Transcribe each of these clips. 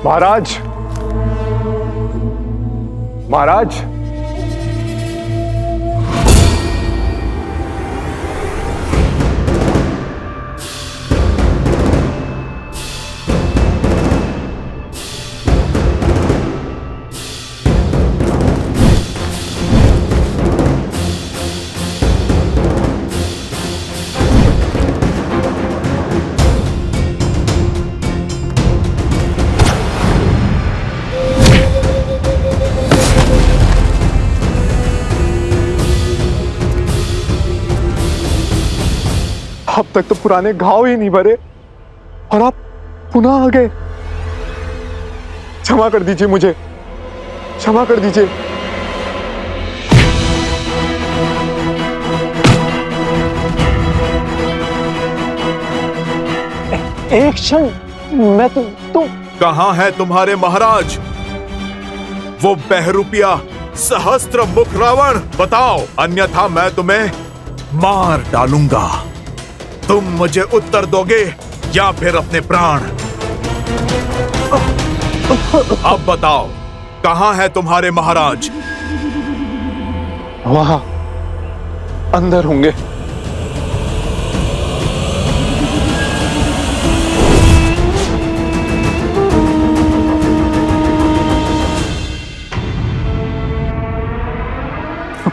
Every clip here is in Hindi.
महाराज, महाराज, अब तक तो पुराने घाव ही नहीं भरे और आप पुनः आ गए। क्षमा कर दीजिए मुझे, क्षमा कर दीजिए। एक क्षण, मैं तुम कहां है तुम्हारे महाराज? वो बहरूपिया सहस्त्र मुख रावण, बताओ, अन्यथा मैं तुम्हें मार डालूंगा। तुम मुझे उत्तर दोगे या फिर अपने प्राण? अब बताओ, कहां है तुम्हारे महाराज? वहां अंदर होंगे।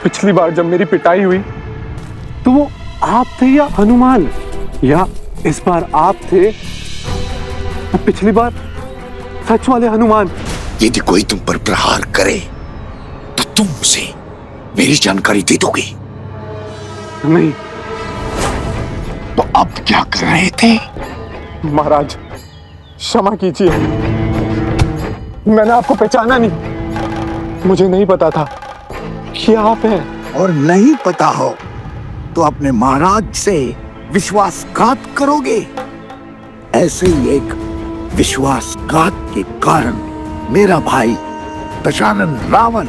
पिछली बार जब मेरी पिटाई हुई तो वो आप थे या हनुमान, या इस बार आप थे पिछली बार सच वाले हनुमान? यदि कोई तुम पर प्रहार करे तो तुम उसे मेरी जानकारी दे दोगे? नहीं। तो अब क्या कर रहे थे? महाराज क्षमा कीजिए, मैंने आपको पहचाना नहीं। मुझे नहीं पता था कि आप हैं। और नहीं पता हो तो अपने महाराज से विश्वासघात करोगे? ऐसे ही एक विश्वासघात के कारण मेरा भाई दशानन रावण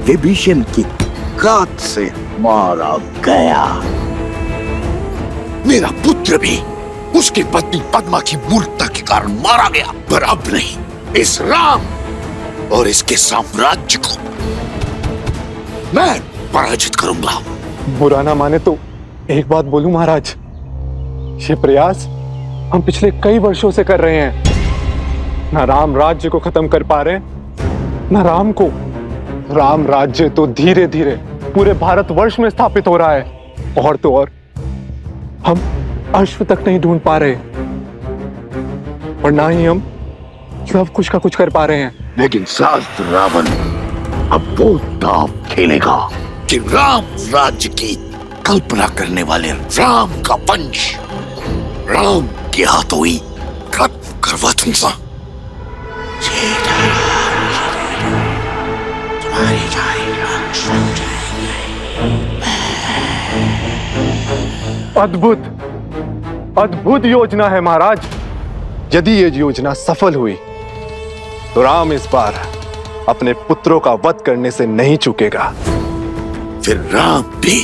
विभीषण की घात से मारा गया। मेरा पुत्र भी उसकी पत्नी पद्मा की मूर्खता के कारण मारा गया, पर अब नहीं, इस राम और इसके साम्राज्य को मैं पराजित करूंगा। बुरा ना माने तो एक बात बोलूं महाराज, ये प्रयास हम पिछले कई वर्षों से कर रहे हैं। ना राम राज्य को खत्म कर पा रहे, ना राम को। राम राज्य तो धीरे धीरे पूरे भारतवर्ष में स्थापित हो रहा है, और तो और हम अश्व तक नहीं ढूंढ पा रहे, और ना ही हम सब कुछ का कुछ कर पा रहे हैं। लेकिन शास्त्र रावण अब वो दांव खेलेगा कि राम राज्य की कल्पना करने वाले राम का वंश राम के हाथों ही खत्म करवा दूंगा। अद्भुत अद्भुत योजना है महाराज। यदि ये योजना सफल हुई तो राम इस बार अपने पुत्रों का वध करने से नहीं चूकेगा। फिर राम भी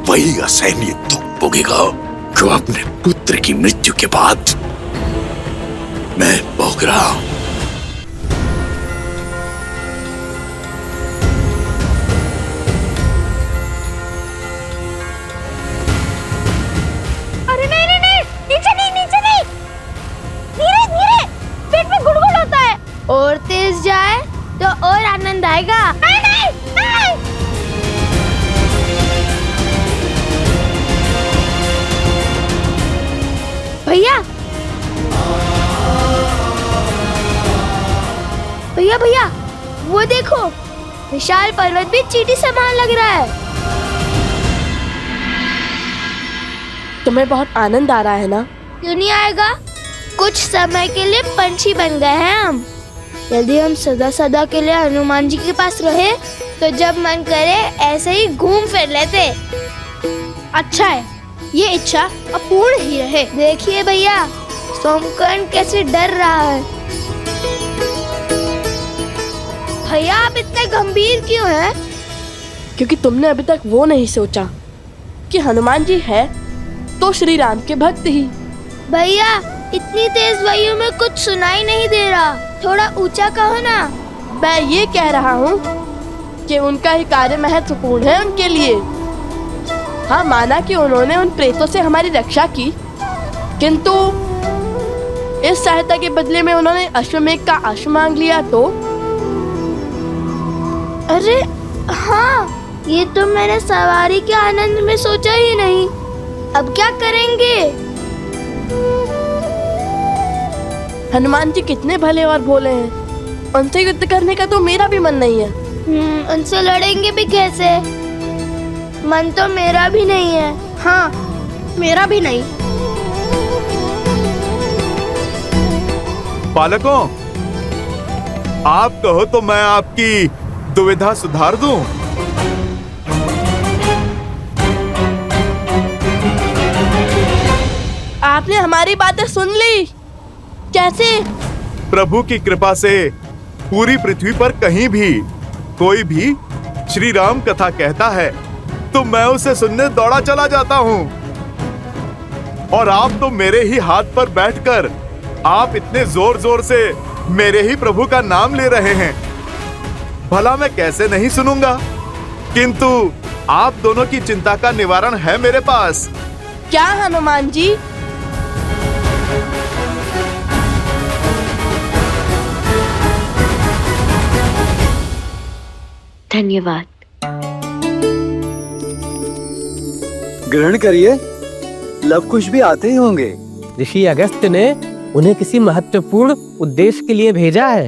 वही असहनीय दुख भोगेगा जो अपने पुत्र की मृत्यु के बाद मैं भोग रहा हूं। अरे नहीं नहीं नहीं, नीचे नहीं, नीचे नहीं, धीरे धीरे, पेट में गुड़गुड़ होता है। और तेज जाए तो और आनंद आएगा। नहीं नहीं नहीं। भैया भैया भैया, वो देखो, विशाल पर्वत भी चींटी समान लग रहा है। तुम्हें बहुत आनंद आ रहा है ना? क्यों नहीं आएगा? कुछ समय के लिए पंछी बन गए हैं हम। यदि हम सदा सदा के लिए हनुमान जी के पास रहे तो जब मन करे ऐसे ही घूम फिर लेते। अच्छा है, ये इच्छा अपूर्ण ही रहे। देखिए भैया, सोमकर्ण कैसे डर रहा है। भैया आप इतने गंभीर क्यों हैं? क्योंकि तुमने अभी तक वो नहीं सोचा कि हनुमान जी है तो श्री राम के भक्त ही। भैया इतनी तेज वायु में कुछ सुनाई नहीं दे रहा, थोड़ा ऊंचा कहो ना। मैं ये कह रहा हूँ कि उनका ही कार्य महत्वपूर्ण है उनके लिए। हाँ, माना कि उन्होंने उन प्रेतों से हमारी रक्षा की, किंतु इस सहायता के बदले में उन्होंने अश्वमेघ का अश्व मांग लिया तो? अरे हाँ, ये तो मैंने सवारी के आनंद में सोचा ही नहीं। अब क्या करेंगे? हनुमान जी कितने भले और भोले हैं, उनसे युद्ध करने का तो मेरा भी मन नहीं है। उनसे लड़ेंगे भी कैसे? मन तो मेरा भी नहीं है। हाँ, मेरा भी नहीं। बालकों, आप कहो तो मैं आपकी दुविधा सुधार दूं। आपने हमारी बातें सुन ली? कैसे? प्रभु की कृपा से पूरी पृथ्वी पर कहीं भी कोई भी श्री राम कथा कहता है तो मैं उसे सुनने दौड़ा चला जाता हूँ। और आप तो मेरे ही हाथ पर बैठकर आप इतने जोर जोर से मेरे ही प्रभु का नाम ले रहे हैं, भला मैं कैसे नहीं सुनूंगा? किंतु आप दोनों की चिंता का निवारण है मेरे पास। क्या हनुमान जी? धन्यवाद। ग्रहण करिए, लव कुश भी आते ही होंगे। ऋषि अगस्त्य ने उन्हें किसी महत्वपूर्ण उद्देश्य के लिए भेजा है।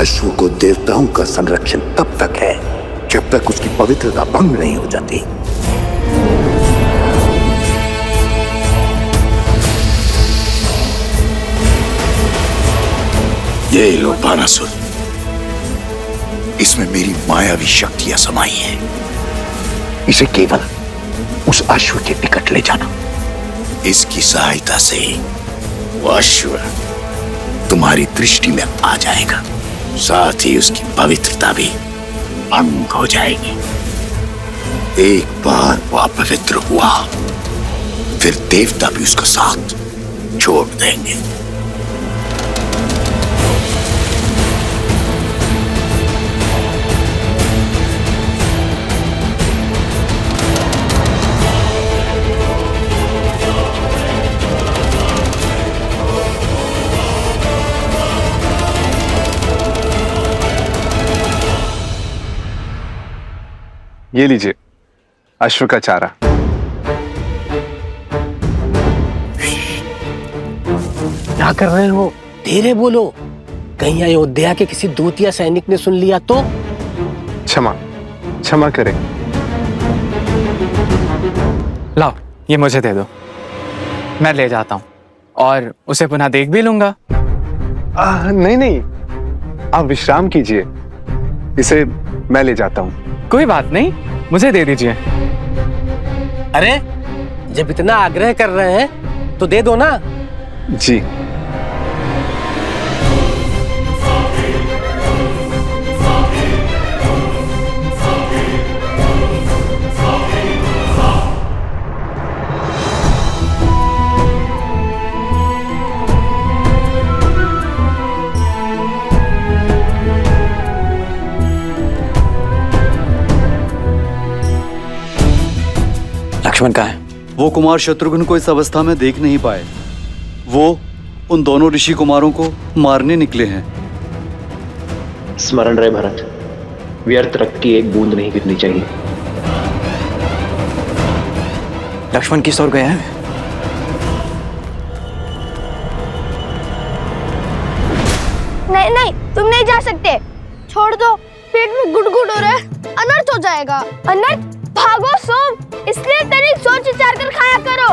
अश्व को देवताओं का संरक्षण तब तक है जब तक उसकी पवित्रता भंग नहीं हो जाती। ये लो बानासुर, इसमें मेरी मायावी शक्तियां समाई हैं। इसे केवल उस अश्व के निकट ले जाना। इसकी सहायता से वो अश्व तुम्हारी दृष्टि में आ जाएगा, साथ ही उसकी पवित्रता भी भंग हो जाएगी। एक बार वो अपवित्र हुआ, फिर देवता भी उसका साथ छोड़ देंगे। ये लीजिए अश्व का चारा। क्या कर रहे हो? धीरे बोलो, कहीं अयोध्या के किसी दूत या सैनिक ने सुन लिया तो? क्षमा करें। लाओ, ये मुझे दे दो, मैं ले जाता हूँ और उसे पुनः देख भी लूंगा। नहीं, आप विश्राम कीजिए, इसे मैं ले जाता हूँ। कोई बात नहीं, मुझे दे दीजिए। अरे, जब इतना आग्रह कर रहे हैं तो दे दो ना। जी। लक्ष्मण कहाँ है? वो कुमार शत्रुघ्न को इस अवस्था में देख नहीं पाए। वो उन दोनों ऋषि कुमारों को मारने निकले हैं। स्मरण रहे भरत, व्यर्थ रक्त की एक बूंद नहीं गिरनी चाहिए। लक्ष्मण किस ओर गया है? नहीं, तुम नहीं जा सकते। छोड़ दो, पेट में गुड़गुड़ हो रहा है, अनर्थ हो जाएगा। अनर्थ? भागो सोम, इसलिए तनिक सोच विचार कर खाया करो।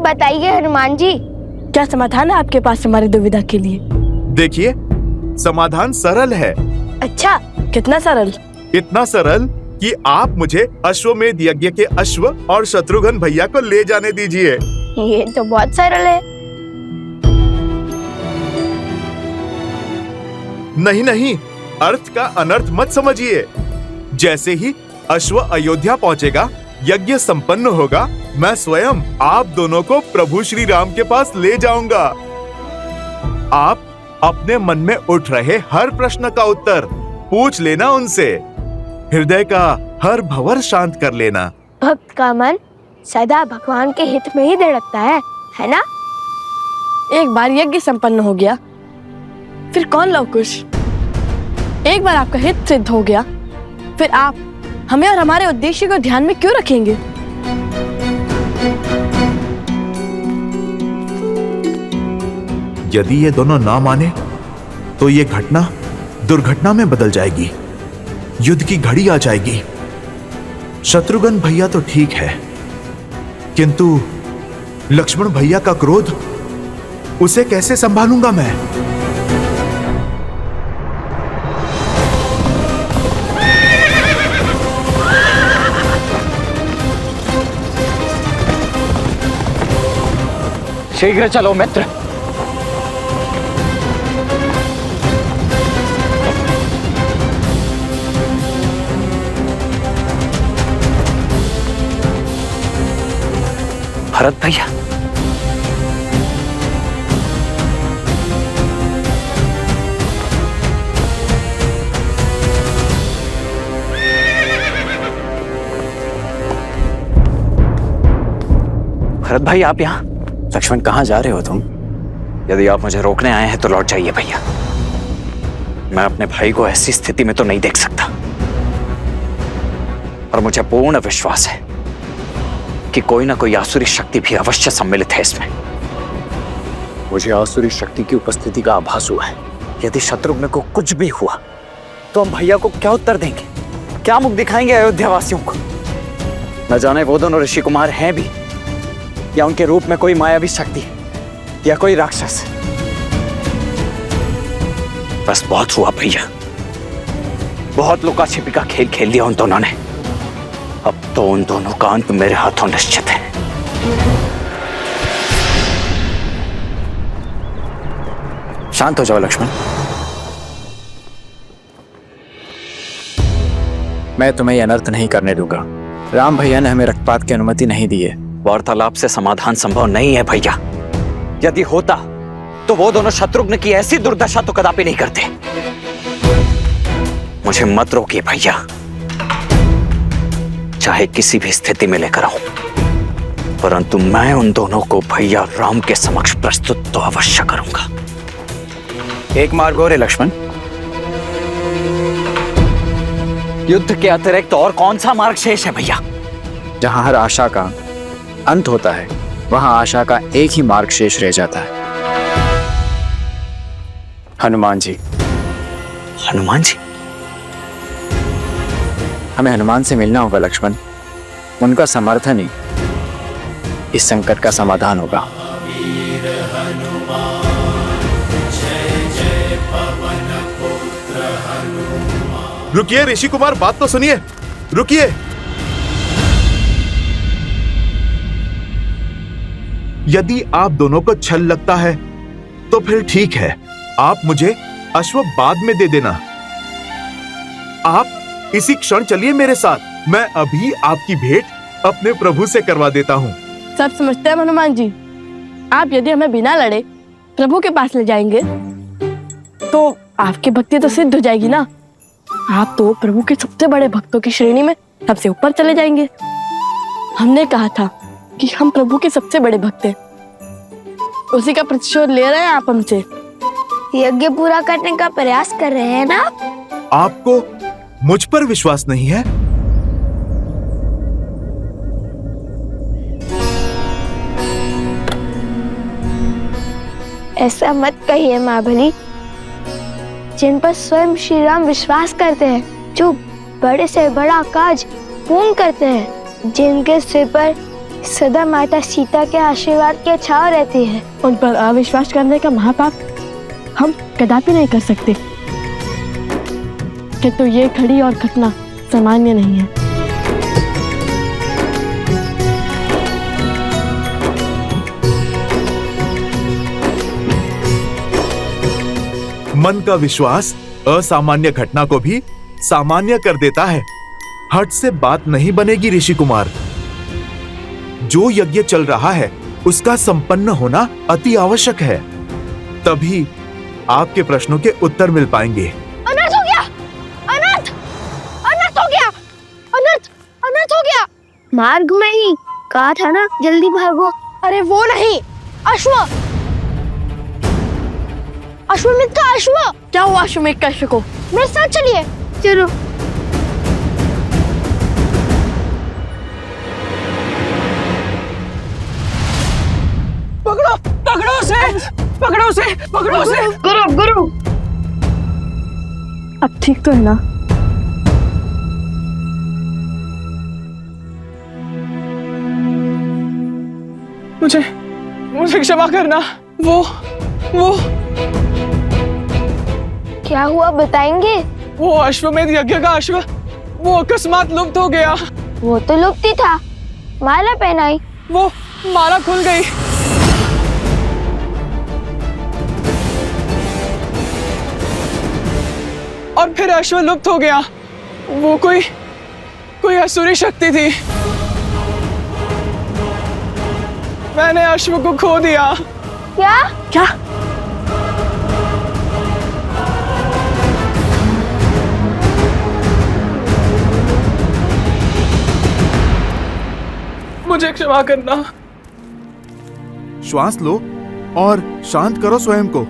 बताइए हनुमान जी, क्या समाधान है आपके पास हमारी दुविधा के लिए? देखिए, समाधान सरल है। अच्छा, कितना सरल? इतना सरल कि आप मुझे अश्वमेध यज्ञ के अश्व और शत्रुघ्न भैया को ले जाने दीजिए। ये तो बहुत सरल है। नहीं नहीं, अर्थ का अनर्थ मत समझिए। जैसे ही अश्व अयोध्या पहुंचेगा, यज्ञ संपन्न होगा, मैं स्वयं आप दोनों को प्रभु श्री राम के पास ले जाऊंगा। आप अपने मन में उठ रहे हर प्रश्न का उत्तर पूछ लेना उनसे। हृदय का हर भंवर शांत कर लेना। भक्त का मन सदा भगवान के हित में ही धड़कता है ना? एक बार यज्ञ संपन्न हो गया, फिर कौन लव कुश? एक बार आपका हित सिद्ध हो गया, फिर आप हमें और हमारे उद्देश्य को ध्यान में क्यों रखेंगे? यदि ये दोनों ना माने तो ये घटना दुर्घटना में बदल जाएगी, युद्ध की घड़ी आ जाएगी। शत्रुघ्न भैया तो ठीक है, किंतु लक्ष्मण भैया का क्रोध, उसे कैसे संभालूंगा मैं? शीघ्र चलो मित्र। भरत भैया, भरत भाई आप यहाँ? लक्ष्मण कहाँ जा रहे हो तुम? यदि आप मुझे रोकने आए हैं तो लौट जाइए भैया। मैं अपने भाई को ऐसी स्थिति में तो नहीं देख सकता, और मुझे पूर्ण विश्वास है कि कोई ना कोई आसुरी शक्ति भी अवश्य सम्मिलित है इसमें। मुझे आसुरी शक्ति की उपस्थिति का आभास हुआ है। यदि शत्रुघ्न को कुछ भी हुआ तो हम भैया को क्या उत्तर देंगे? क्या मुख दिखाएंगे अयोध्या वासियों को? न जाने वो दोनों ऋषि कुमार हैं भी, या उनके रूप में कोई मायावी शक्ति, या कोई राक्षस। बस बहुत हुआ भैया, बहुत लुका छिपी का खेल खेल लिया उन दोनों ने। अब तो उन दोनों का अंत मेरे हाथों निश्चित है। शांत हो जाओ लक्ष्मण। मैं तुम्हें यह अनर्थ नहीं करने दूंगा। राम भैया ने हमें रक्तपात की अनुमति नहीं दी है। वार्तालाप से समाधान संभव नहीं है भैया। यदि होता तो वो दोनों शत्रुघ्न की ऐसी दुर्दशा तो कदापि नहीं करते। मुझे मत रोकिए भैया, चाहे किसी भी स्थिति में लेकर आऊं, परंतु मैं उन दोनों को भैया राम के समक्ष प्रस्तुत तो अवश्य करूंगा। एक मार्ग और है लक्ष्मण। युद्ध के अतिरिक्त और कौन सा मार्ग शेष है भैया? जहां हर आशा का अंत होता है, वहां आशा का एक ही मार्ग शेष रह जाता है। हनुमान जी। हनुमान जी? हमें हनुमान से मिलना होगा लक्ष्मण। उनका समर्थन ही इस संकट का समाधान होगा। रुकिए ऋषि कुमार, बात तो सुनिए, रुकिए। यदि आप दोनों को छल लगता है तो फिर ठीक है, आप मुझे अश्व बाद में दे देना। आप इसी क्षण चलिए मेरे साथ, मैं अभी आपकी भेंट अपने प्रभु से करवा देता हूँ। सब समझते हैं हनुमान जी। आप यदि हमें बिना लड़े प्रभु के पास ले जाएंगे तो आपकी भक्ति तो सिद्ध हो जाएगी ना। आप तो प्रभु के सबसे बड़े भक्तों की श्रेणी में सबसे ऊपर चले जाएंगे। हमने कहा था कि हम प्रभु के सबसे बड़े भक्त हैं, उसी का प्रतिशोध ले रहे हैं आप हमसे। यज्ञ पूरा करने का प्रयास कर रहे हैं ना आपको मुझ पर विश्वास नहीं है? ऐसा मत कहिए महाबली। जिन पर स्वयं श्री राम विश्वास करते हैं, जो बड़े से बड़ा काज पूर्ण करते हैं, जिनके सिर पर सदा माता सीता के आशीर्वाद की छाव रहती है, उन पर अविश्वास करने का महापाप हम कदापि नहीं कर सकते। किंतु ये घड़ी और घटना सामान्य नहीं है। मन का विश्वास असामान्य घटना को भी सामान्य कर देता है। हट से बात नहीं बनेगी ऋषि कुमार। जो यज्ञ चल रहा है उसका संपन्न होना अति आवश्यक है, तभी आपके प्रश्नों के उत्तर मिल पाएंगे। अनर्थ हो गया, अनर्थ, अनर्थ हो गया, अनर्थ, अनर्थ हो गया। मार्ग में ही कहा था ना, जल्दी भागो। अरे वो नहीं, अश्व, अश्वमेध का अश्व। क्या हुआ अश्वमेध का अश्व को? मेरे साथ चलिए। चलो। पकड़ो, पकड़ो उसे, पकड़ो उसे, पकड़ो उसे। गुरु, गुरु। अब ठीक तो है ना? मुझे क्षमा करना। वो क्या हुआ बताएंगे? वो अश्वमेध यज्ञ का अश्व वो अकस्मात लुप्त हो गया। वो तो लुप्त ही था। माला पहनाई, वो माला खुल गई। और फिर अश्व लुप्त हो गया। वो कोई असुरी शक्ति थी। मैंने अश्व को खो दिया। क्या? क्या? मुझे क्षमा करना। श्वास लो और शांत करो स्वयं को।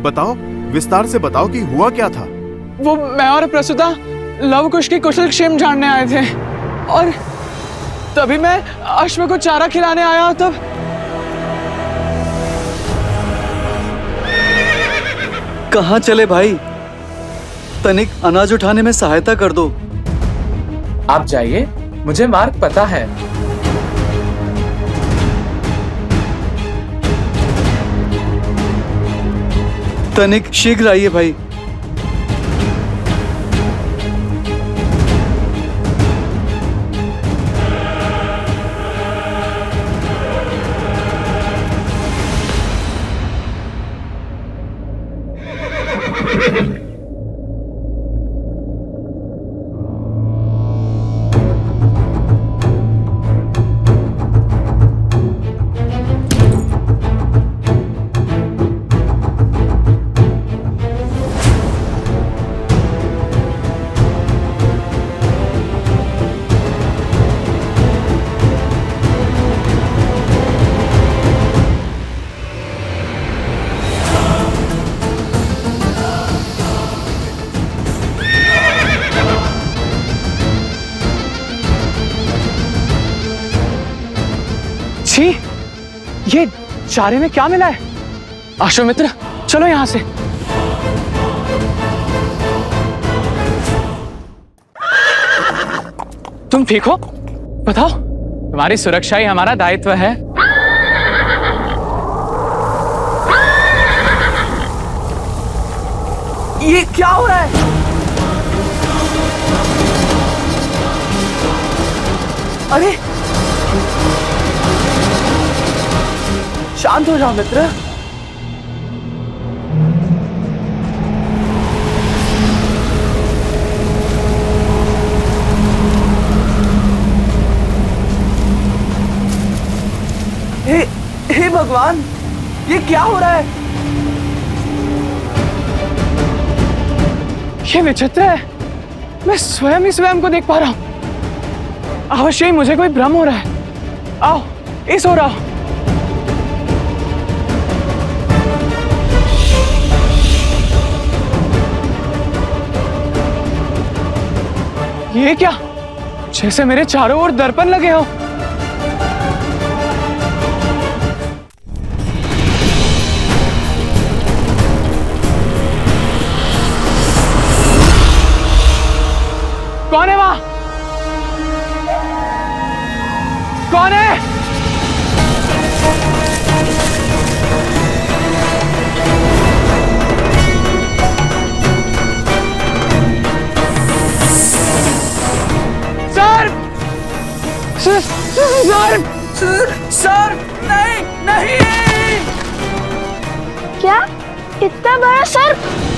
बताओ, विस्तार से बताओ कि हुआ क्या था। वो मैं और प्रसूता लवकुश की कुशल क्षेम जानने आए थे, और तभी मैं अश्व को चारा खिलाने आया। तब कहाँ चले भाई? तनिक अनाज उठाने में सहायता कर दो। आप जाइए, मुझे मार्ग पता है। तनिक शीघ्र आइए भाई। छी, ये चारे में क्या मिला है? अश्वमित्र, चलो यहां से। तुम ठीक हो? बताओ, तुम्हारी सुरक्षा ही हमारा दायित्व है। ये क्या हो रहा है? अरे शांत हो जाओ मित्र। हे भगवान, ये क्या हो रहा है? ये विचित्र है। मैं स्वयं ही स्वयं को देख पा रहा हूं। अवश्य ही मुझे कोई भ्रम हो रहा है। आओ, इस हो रहा। ये क्या? जैसे मेरे चारों ओर दर्पण लगे हो। कौन है वहां? कौन है? सर, नहीं, नहीं। क्या? इतना बड़ा सर्प?